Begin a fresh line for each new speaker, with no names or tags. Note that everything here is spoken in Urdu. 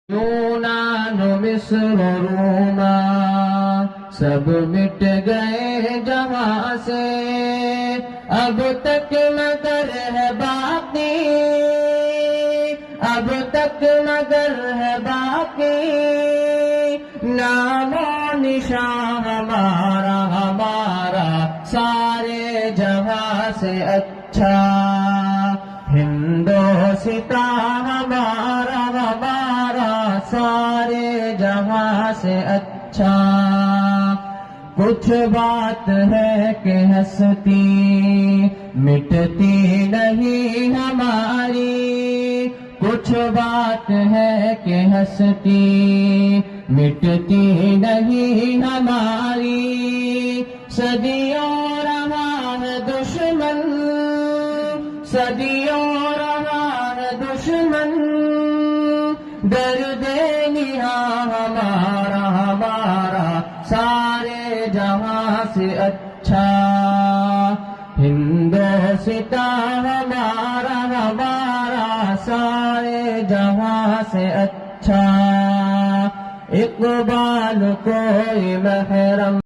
یونان مصر روما سب مٹ گئے جہاں سے، اب تک مگر ہے باقی، اب تک مگر ہے باقی نام و نشان ہمارا، ہمارا سارے جہاں سے اچھا ہندوستان ہمارا، ہمارا سارے جہاں سے اچھا۔ کچھ بات ہے کہ ہستی مٹتی نہیں ہماری، کچھ بات ہے کہ ہستی مٹتی نہیں ہماری، صدیوں رہا ہے دشمن، صدیوں رہا ہے دشمن، درد نہاں ہمارا، ہمارا سارے جہاں سے اچھا ہندوستان ہمارا، ہمارا سارے جہاں سے اچھا۔ اقبال کوئی محرم